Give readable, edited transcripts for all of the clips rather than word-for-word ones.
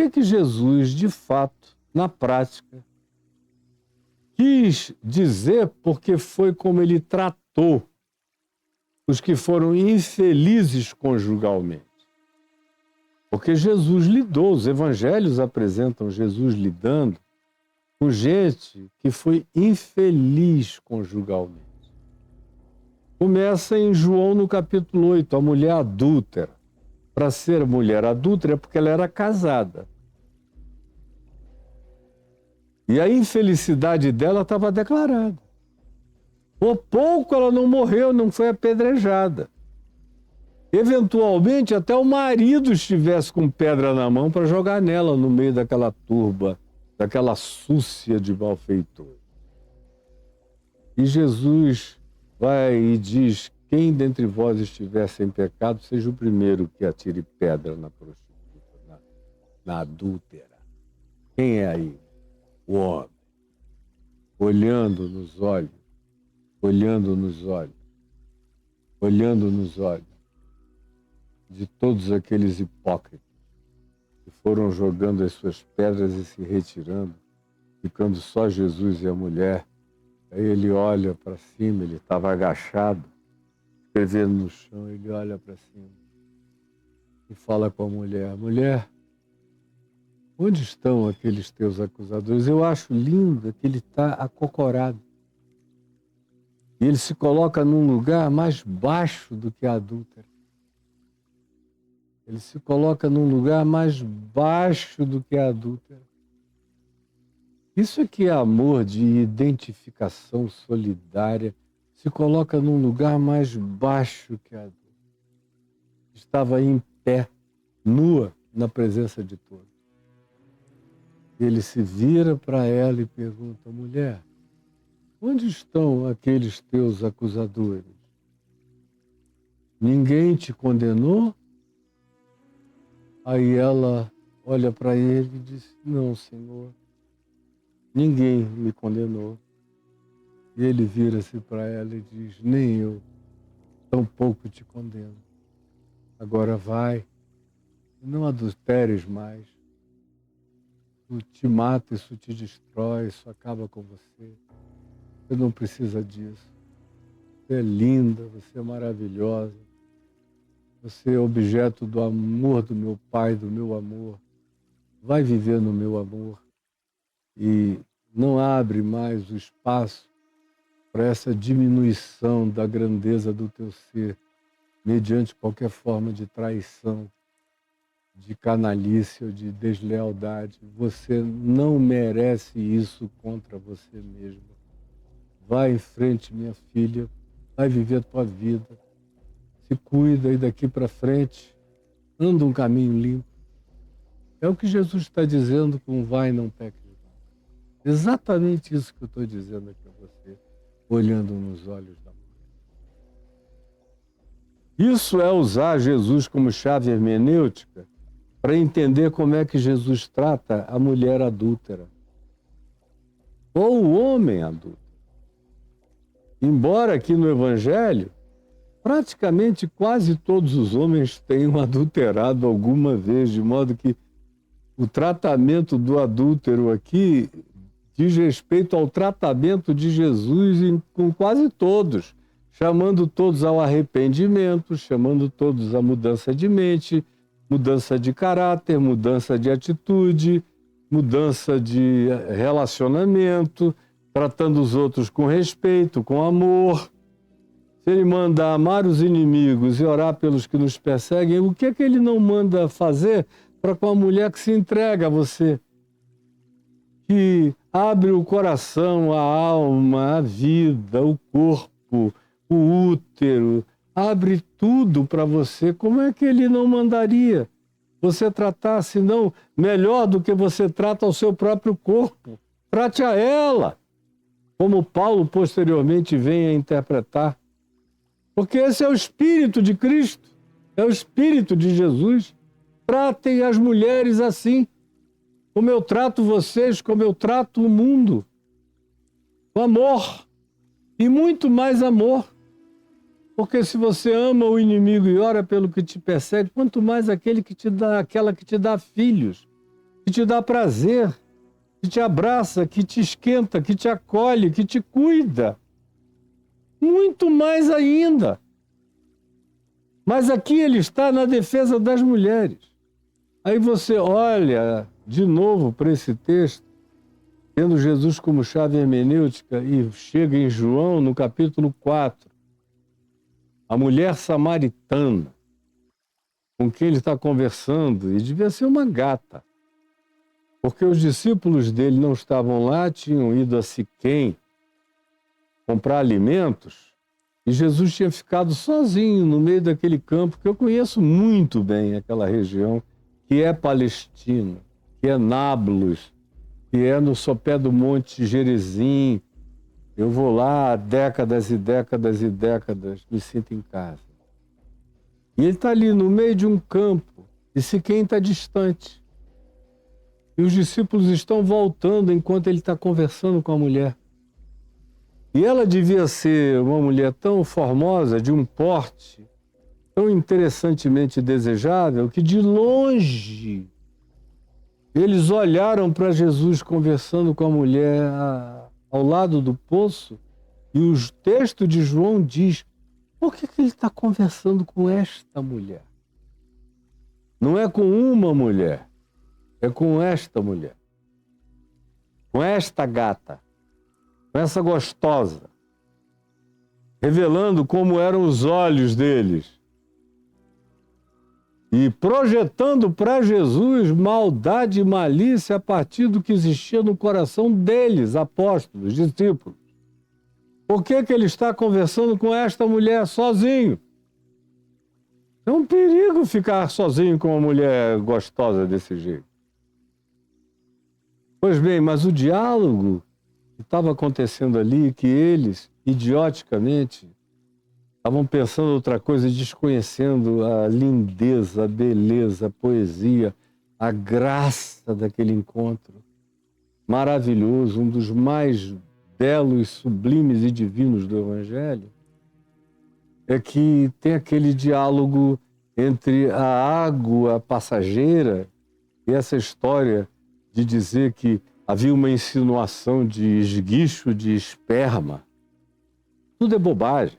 que Jesus, de fato, na prática, quis dizer, porque foi como ele tratou os que foram infelizes conjugalmente. Porque Jesus lidou, os evangelhos apresentam Jesus lidando com gente que foi infeliz conjugalmente. Começa em João no capítulo 8, a mulher adúltera. Para ser mulher adúltera é porque ela era casada. E a infelicidade dela estava declarada. Por pouco ela não morreu, não foi apedrejada. Eventualmente, até o marido estivesse com pedra na mão para jogar nela no meio daquela turba, daquela súcia de malfeitores. E Jesus vai e diz: quem dentre vós estiver sem pecado, seja o primeiro que atire pedra na prostituta, na adúltera. Quem é aí? O homem. Olhando nos olhos, olhando nos olhos, olhando nos olhos de todos aqueles hipócritas que foram jogando as suas pedras e se retirando, ficando só Jesus e a mulher. Aí ele olha para cima, ele estava agachado, escrevendo no chão, ele olha para cima e fala com a mulher: mulher, onde estão aqueles teus acusadores? Eu acho lindo que ele está acocorado. E ele se coloca num lugar mais baixo do que a adúltera. Ele se coloca num lugar mais baixo do que a adúltera. Isso é que é amor de identificação solidária. Se coloca num lugar mais baixo que a adúltera. Estava em pé, nua, na presença de todos. Ele se vira para ela e pergunta: mulher, onde estão aqueles teus acusadores? Ninguém te condenou? Aí ela olha para ele e diz: não, Senhor, ninguém me condenou. E ele vira-se para ela e diz: nem eu, tampouco te condeno. Agora vai, não adulteres mais. Isso te mata, isso te destrói, isso acaba com você. Você não precisa disso. Você é linda, você é maravilhosa. Você é objeto do amor do meu Pai, do meu amor. Vai viver no meu amor. E não abre mais o espaço para essa diminuição da grandeza do teu ser, mediante qualquer forma de traição, de canalice ou de deslealdade. Você não merece isso contra você mesma. Vai em frente, minha filha, vai viver a tua vida. Se cuida e daqui para frente, anda um caminho limpo. É o que Jesus está dizendo com vai, não peques mais. Exatamente isso que eu estou dizendo aqui a você, olhando nos olhos da mulher. Isso é usar Jesus como chave hermenêutica para entender como é que Jesus trata a mulher adúltera ou o homem adúltero. Embora aqui no Evangelho, praticamente quase todos os homens tenham adulterado alguma vez, de modo que o tratamento do adúltero aqui diz respeito ao tratamento de Jesus com quase todos, chamando todos ao arrependimento, chamando todos à mudança de mente, mudança de caráter, mudança de atitude, mudança de relacionamento, tratando os outros com respeito, com amor. Se ele manda amar os inimigos e orar pelos que nos perseguem, o que é que ele não manda fazer para com a mulher que se entrega a você? Que abre o coração, a alma, a vida, o corpo, o útero, abre tudo para você. Como é que ele não mandaria você tratar, senão melhor do que você trata o seu próprio corpo? Trate a ela, como Paulo posteriormente vem a interpretar. Porque esse é o Espírito de Cristo, é o Espírito de Jesus. Tratem as mulheres assim, como eu trato vocês, como eu trato o mundo. Com amor, e muito mais amor. Porque se você ama o inimigo e ora pelo que te persegue, quanto mais aquela que te dá filhos. que te dá prazer, que te abraça, que te esquenta, que te acolhe, que te cuida. Muito mais ainda. Mas aqui ele está na defesa das mulheres. Aí você olha de novo para esse texto, tendo Jesus como chave hermenêutica, e chega em João, no capítulo 4, a mulher samaritana, com quem ele está conversando, e devia ser uma gata, porque os discípulos dele não estavam lá, tinham ido a Siquém comprar alimentos, e Jesus tinha ficado sozinho no meio daquele campo, que eu conheço muito bem aquela região, que é Palestina, que é Nablus, que é no sopé do Monte Gerizim. Eu vou lá há décadas e décadas e décadas, me sinto em casa. E ele está ali no meio de um campo, e Siquém está distante. E os discípulos estão voltando enquanto ele está conversando com a mulher. E ela devia ser uma mulher tão formosa, de um porte tão interessantemente desejável, que de longe eles olharam para Jesus conversando com a mulher ao lado do poço, e o texto de João diz: por que ele está conversando com esta mulher? Não é com uma mulher, é com esta mulher, com esta gata, com essa gostosa, revelando como eram os olhos deles e projetando para Jesus maldade e malícia a partir do que existia no coração deles, apóstolos, discípulos. Por que ele está conversando com esta mulher sozinho? É um perigo ficar sozinho com uma mulher gostosa desse jeito. Pois bem, mas o diálogo que estava acontecendo ali, que eles, idioticamente, estavam pensando outra coisa, desconhecendo a lindeza, a beleza, a poesia, a graça daquele encontro maravilhoso, um dos mais belos, sublimes e divinos do Evangelho, é que tem aquele diálogo entre a água passageira e essa história de dizer que havia uma insinuação de esguicho de esperma. Tudo é bobagem.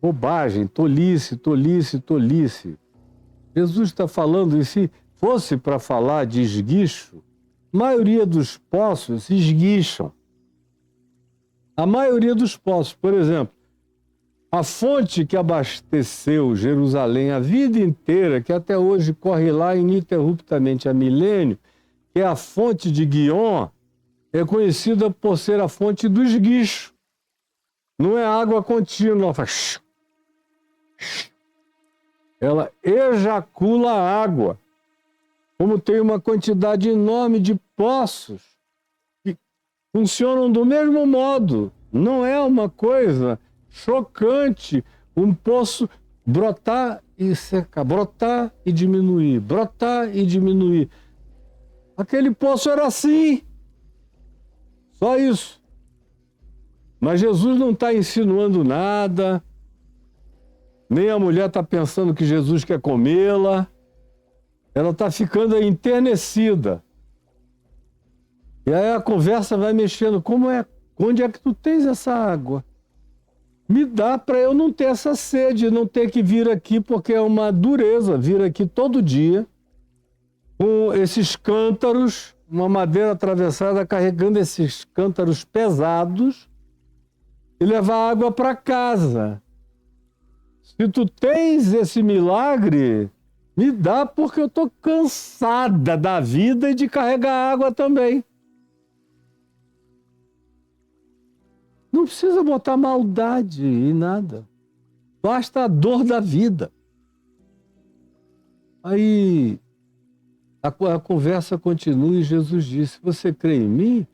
Bobagem, tolice, tolice, tolice. Jesus está falando, e se fosse para falar de esguicho, a maioria dos poços se esguicham. A maioria dos poços, por exemplo, a fonte que abasteceu Jerusalém a vida inteira, que até hoje corre lá ininterruptamente há milênio, que é a fonte de Guion, é conhecida por ser a fonte do esguicho. Não é água contínua, faz... ela ejacula água. Como tem uma quantidade enorme de poços que funcionam do mesmo modo. Não é uma coisa chocante um poço brotar e secar, brotar e diminuir, brotar e diminuir. Aquele poço era assim. Só isso. Mas Jesus não está insinuando nada, nem a mulher está pensando que Jesus quer comê-la. Ela está ficando enternecida. E aí a conversa vai mexendo. Onde é que tu tens essa água? Me dá para eu não ter essa sede, não ter que vir aqui, porque é uma dureza vir aqui todo dia com esses cântaros, uma madeira atravessada carregando esses cântaros pesados e levar água para casa. Se tu tens esse milagre, me dá, porque eu estou cansada da vida e de carregar água também. Não precisa botar maldade em nada. Basta a dor da vida. Aí a conversa continua e Jesus disse: você crê em mim?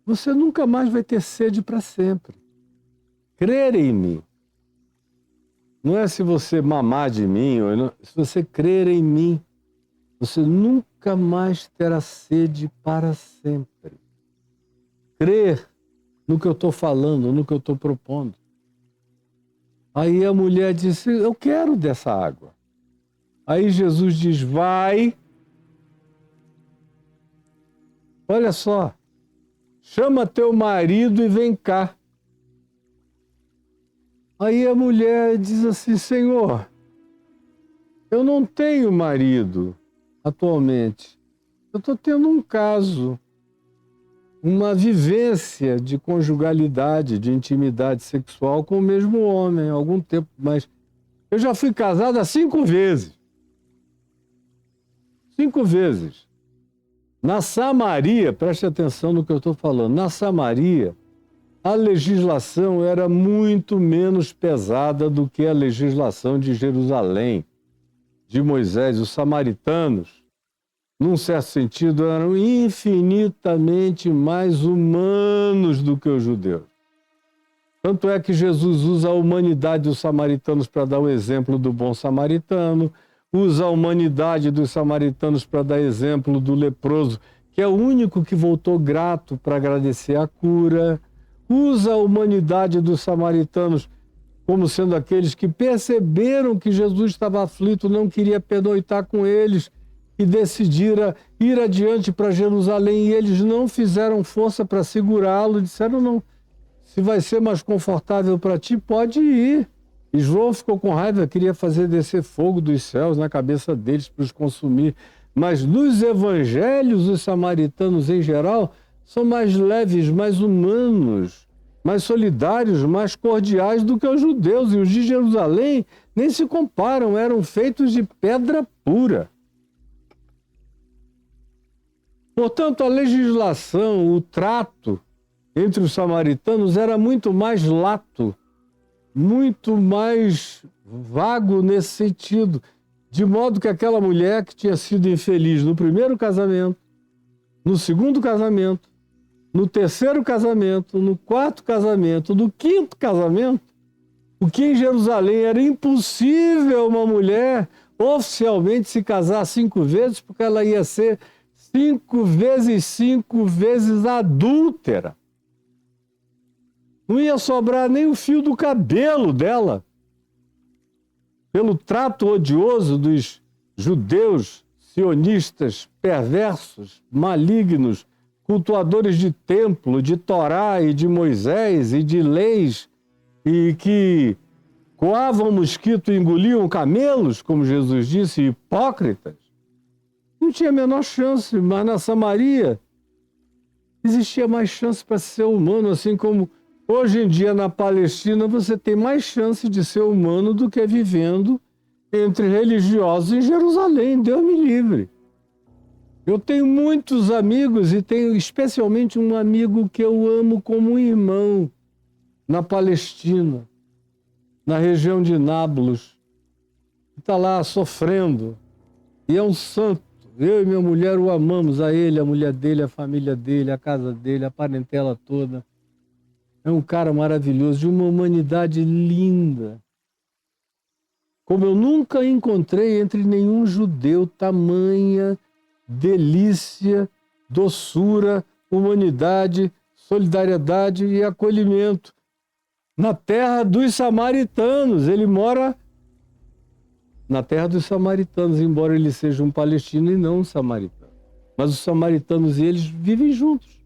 Você nunca mais vai ter sede para sempre. Crer em mim. Não é se você mamar de mim, ou não, se você crer em mim, você nunca mais terá sede para sempre. Crer no que eu estou falando, no que eu estou propondo. Aí a mulher disse: eu quero dessa água. Aí Jesus diz: vai olha só, chama teu marido e vem cá. Aí a mulher diz assim, Senhor, eu não tenho marido atualmente. Eu estou tendo um caso, uma vivência de conjugalidade, de intimidade sexual com o mesmo homem há algum tempo, mas eu já fui casada 5 vezes. 5 vezes. Na Samaria, preste atenção no que eu estou falando, na Samaria, a legislação era muito menos pesada do que a legislação de Jerusalém, de Moisés. Os samaritanos, num certo sentido, eram infinitamente mais humanos do que os judeus. Tanto é que Jesus usa a humanidade dos samaritanos para dar o exemplo do bom samaritano, usa a humanidade dos samaritanos para dar exemplo do leproso, que é o único que voltou grato para agradecer a cura, usa a humanidade dos samaritanos como sendo aqueles que perceberam que Jesus estava aflito, não queria pernoitar com eles e decidiram ir adiante para Jerusalém, e eles não fizeram força para segurá-lo, disseram não, se vai ser mais confortável para ti, pode ir. E João ficou com raiva, queria fazer descer fogo dos céus na cabeça deles para os consumir. Mas nos evangelhos, os samaritanos em geral são mais leves, mais humanos, mais solidários, mais cordiais do que os judeus. E os de Jerusalém nem se comparam, eram feitos de pedra pura. Portanto, a legislação, o trato entre os samaritanos era muito mais lato, muito mais vago nesse sentido, de modo que aquela mulher que tinha sido infeliz no primeiro casamento, no segundo casamento, no terceiro casamento, no quarto casamento, no quinto casamento, o que em Jerusalém era impossível uma mulher oficialmente se casar 5 vezes, porque ela ia ser 5 vezes adúltera. Não ia sobrar nem o fio do cabelo dela. Pelo trato odioso dos judeus, sionistas, perversos, malignos, cultuadores de templo, de Torá e de Moisés e de leis, e que coavam mosquito e engoliam camelos, como Jesus disse, hipócritas, não tinha a menor chance, mas na Samaria existia mais chance para ser humano, assim como hoje em dia, na Palestina, você tem mais chance de ser humano do que vivendo entre religiosos em Jerusalém. Deus me livre. Eu tenho muitos amigos e tenho especialmente um amigo que eu amo como um irmão na Palestina, na região de Nablus. Está lá sofrendo. E é um santo. Eu e minha mulher o amamos, a ele, a mulher dele, a família dele, a casa dele, a parentela toda. É um cara maravilhoso, de uma humanidade linda. Como eu nunca encontrei entre nenhum judeu tamanha delícia, doçura, humanidade, solidariedade e acolhimento. Na terra dos samaritanos, ele mora na terra dos samaritanos, embora ele seja um palestino e não um samaritano. Mas os samaritanos e eles vivem juntos.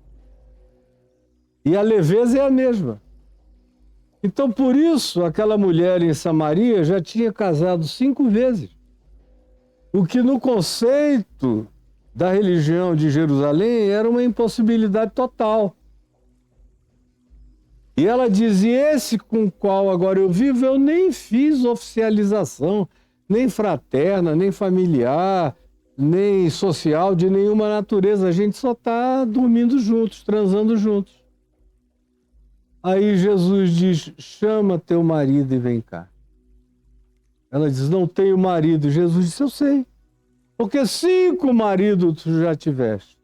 E a leveza é a mesma. Então, por isso, aquela mulher em Samaria já tinha casado 5 vezes. O que no conceito da religião de Jerusalém era uma impossibilidade total. E ela diz, e esse com o qual agora eu vivo, eu nem fiz oficialização, nem fraterna, nem familiar, nem social, de nenhuma natureza. A gente só está dormindo juntos, transando juntos. Aí Jesus diz, chama teu marido e vem cá. Ela diz, não tenho marido. Jesus disse, eu sei, porque 5 maridos tu já tiveste.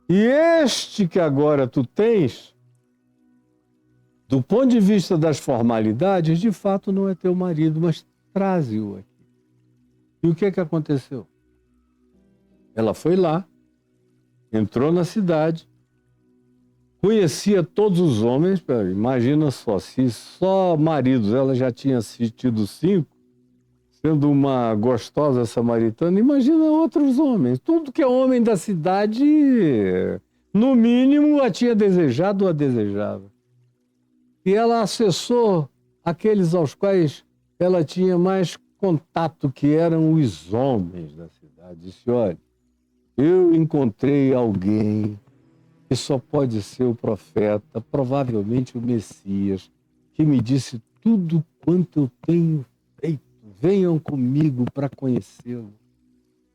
E este que agora tu tens, do ponto de vista das formalidades, de fato não é teu marido, mas traze-o aqui. E o que é que aconteceu? Ela foi lá, entrou na cidade, conhecia todos os homens, imagina só, se só maridos ela já tinha tido 5, sendo uma gostosa samaritana, imagina outros homens. Tudo que é homem da cidade no mínimo, a tinha desejado ou a desejava. E ela acessou aqueles aos quais ela tinha mais contato, que eram os homens da cidade. Disse: olha, eu encontrei alguém que só pode ser o profeta, provavelmente o Messias, que me disse tudo quanto eu tenho feito. Venham comigo para conhecê-lo.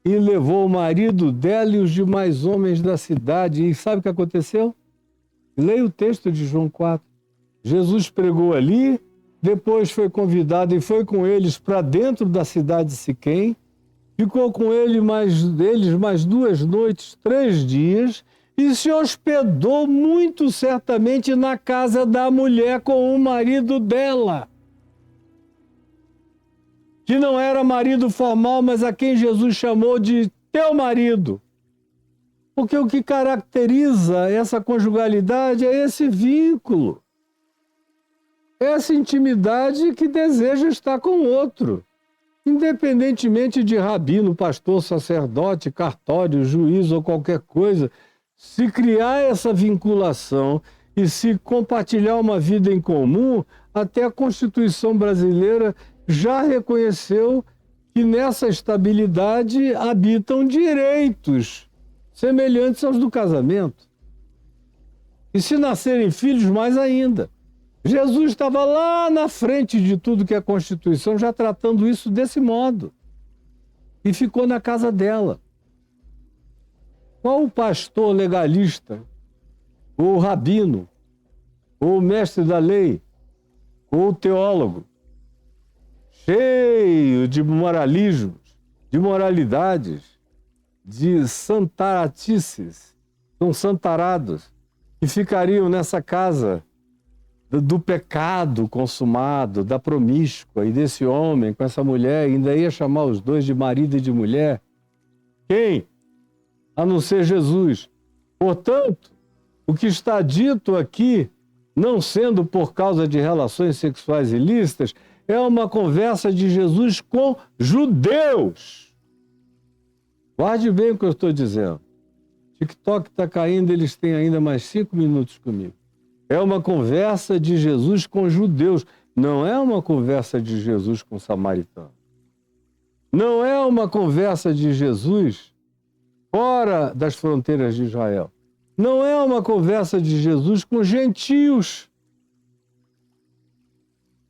E levou o marido dela e os demais homens da cidade. E sabe o que aconteceu? Leia o texto de João 4. Jesus pregou ali, depois foi convidado e foi com eles para dentro da cidade de Siquém, ficou com eles mais 2 noites, 3 dias, e se hospedou muito certamente na casa da mulher com o marido dela, que não era marido formal, mas a quem Jesus chamou de teu marido. Porque o que caracteriza essa conjugalidade é esse vínculo. Essa intimidade que deseja estar com o outro, independentemente de rabino, pastor, sacerdote, cartório, juiz ou qualquer coisa. Se criar essa vinculação e se compartilhar uma vida em comum, até a Constituição brasileira já reconheceu que nessa estabilidade habitam direitos semelhantes aos do casamento. E se nascerem filhos, mais ainda. Jesus estava lá na frente de tudo que é a Constituição, já tratando isso desse modo. E ficou na casa dela. Qual o pastor legalista, ou o rabino, ou o mestre da lei, ou o teólogo, cheio de moralismos, de moralidades, de santaratices, são santarados, que ficariam nessa casa do pecado consumado, da promíscua, e desse homem com essa mulher, ainda ia chamar os dois de marido e de mulher? Quem? A não ser Jesus. Portanto, o que está dito aqui, não sendo por causa de relações sexuais ilícitas, é uma conversa de Jesus com judeus. Guarde bem o que eu estou dizendo. TikTok está caindo, eles têm ainda mais 5 minutos comigo. É uma conversa de Jesus com judeus, não é uma conversa de Jesus com samaritano. Não é uma conversa de Jesus fora das fronteiras de Israel. Não é uma conversa de Jesus com gentios.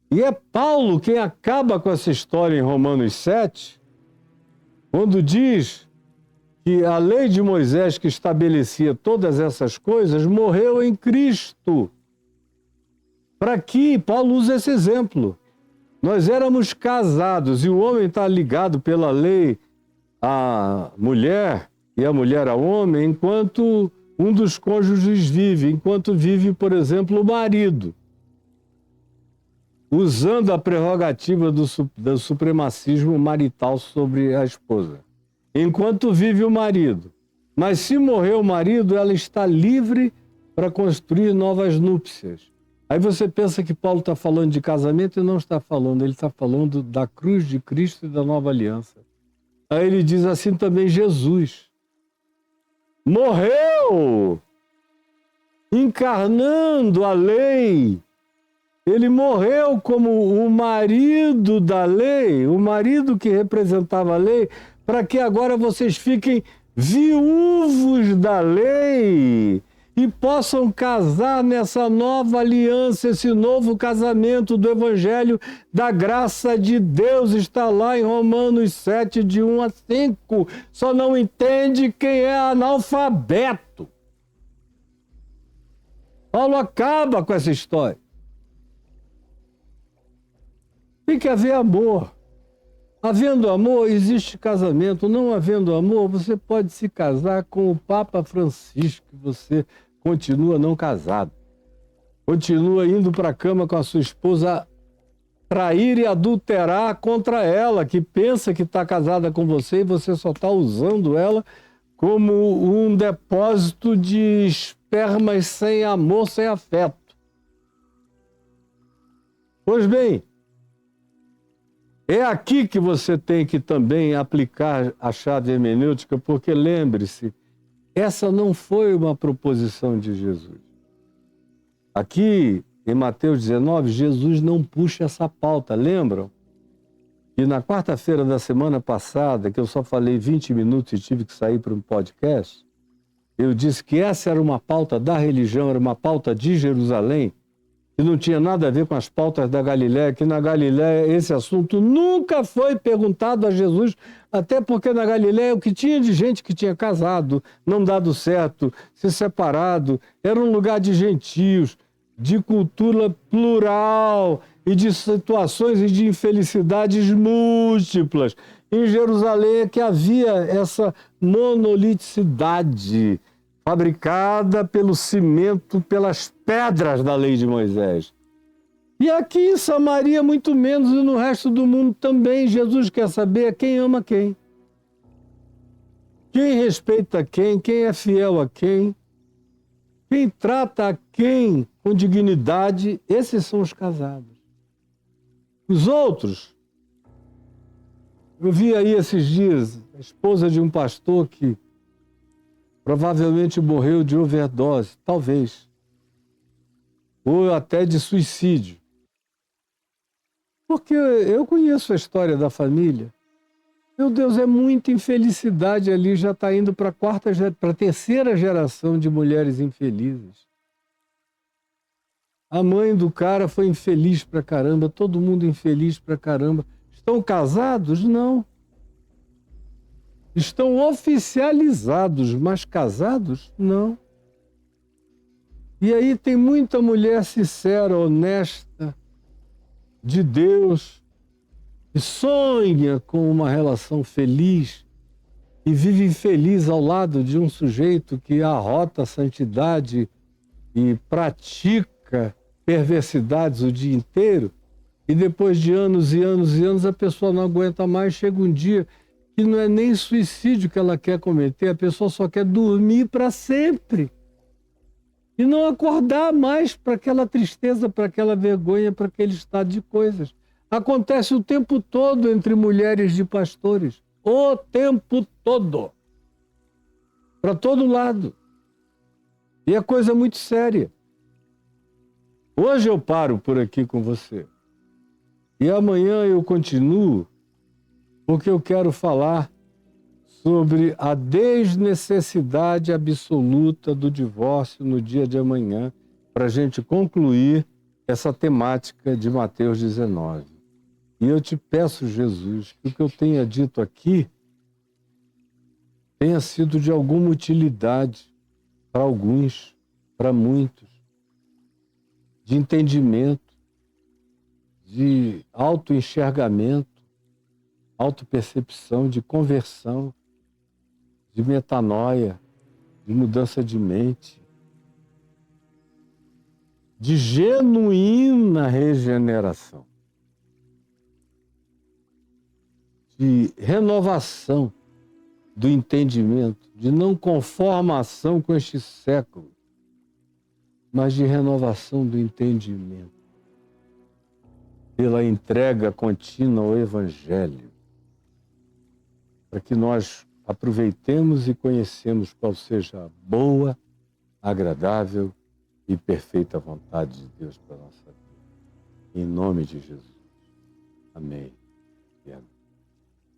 E é Paulo quem acaba com essa história em Romanos 7, quando diz que a lei de Moisés, que estabelecia todas essas coisas, morreu em Cristo. Para que Paulo usa esse exemplo? Nós éramos casados e o homem está ligado pela lei à mulher e a mulher ao homem enquanto um dos cônjuges vive, enquanto vive, por exemplo, o marido, usando a prerrogativa do supremacismo marital sobre a esposa. Enquanto vive o marido. Mas se morrer o marido, ela está livre para construir novas núpcias. Aí você pensa que Paulo está falando de casamento e não está falando. Ele está falando da cruz de Cristo e da nova aliança. Aí ele diz assim também: Jesus morreu encarnando a lei. Ele morreu como o marido da lei, o marido que representava a lei, para que agora vocês fiquem viúvos da lei e possam casar nessa nova aliança, esse novo casamento do Evangelho da graça de Deus. Está lá em Romanos 7, de 1 a 5. Só não entende quem é analfabeto. Paulo acaba com essa história. Tem que haver amor. Havendo amor, existe casamento. Não havendo amor, você pode se casar com o Papa Francisco, que você continua não casado. Continua indo para a cama com a sua esposa, trair e adulterar contra ela, que pensa que está casada com você e você só está usando ela como um depósito de espermas sem amor, sem afeto. Pois bem, é aqui que você tem que também aplicar a chave hermenêutica, porque lembre-se Essa não foi uma proposição de Jesus. Aqui, em Mateus 19, Jesus não puxa essa pauta, lembram? E na quarta-feira da semana passada, que eu só falei 20 minutos e tive que sair para um podcast, eu disse que essa era uma pauta da religião, era uma pauta de Jerusalém, que não tinha nada a ver com as pautas da Galiléia, que na Galiléia esse assunto nunca foi perguntado a Jesus, até porque na Galiléia o que tinha de gente que tinha casado, não dado certo, se separado, era um lugar de gentios, de cultura plural e de situações e de infelicidades múltiplas. Em Jerusalém é que havia essa monoliticidade fabricada pelo cimento, pelas pedras da lei de Moisés. E aqui em Samaria, muito menos, e no resto do mundo também, Jesus quer saber quem ama quem. Quem respeita quem é fiel a quem trata a quem com dignidade, esses são os casados. Os outros, eu vi aí esses dias a esposa de um pastor que provavelmente morreu de overdose, talvez, ou até de suicídio. Porque eu conheço a história da família. Meu Deus, é muita infelicidade ali, já está indo para a terceira geração de mulheres infelizes. A mãe do cara foi infeliz pra caramba, todo mundo infeliz pra caramba. Estão casados? Não. Estão oficializados, mas casados? Não. E aí tem muita mulher sincera, honesta, de Deus, que sonha com uma relação feliz e vive infeliz ao lado de um sujeito que arrota a santidade e pratica perversidades o dia inteiro, e depois de anos e anos e anos a pessoa não aguenta mais, chega um dia que não é nem suicídio que ela quer cometer, a pessoa só quer dormir para sempre e não acordar mais para aquela tristeza, para aquela vergonha, para aquele estado de coisas. Acontece o tempo todo entre mulheres de pastores, o tempo todo, para todo lado, e é coisa muito séria. Hoje eu paro por aqui com você. E amanhã eu continuo, porque eu quero falar sobre a desnecessidade absoluta do divórcio no dia de amanhã, para a gente concluir essa temática de Mateus 19. E eu te peço, Jesus, que o que eu tenha dito aqui tenha sido de alguma utilidade para alguns, para muitos, de entendimento, de autoenxergamento, autopercepção, de conversão, de metanoia, de mudança de mente, de genuína regeneração, de renovação do entendimento, de não conformação com este século, mas de renovação do entendimento, pela entrega contínua ao Evangelho, para que nós aproveitemos e conhecemos qual seja a boa, agradável e perfeita vontade de Deus para a nossa vida. Em nome de Jesus. Amém e amém.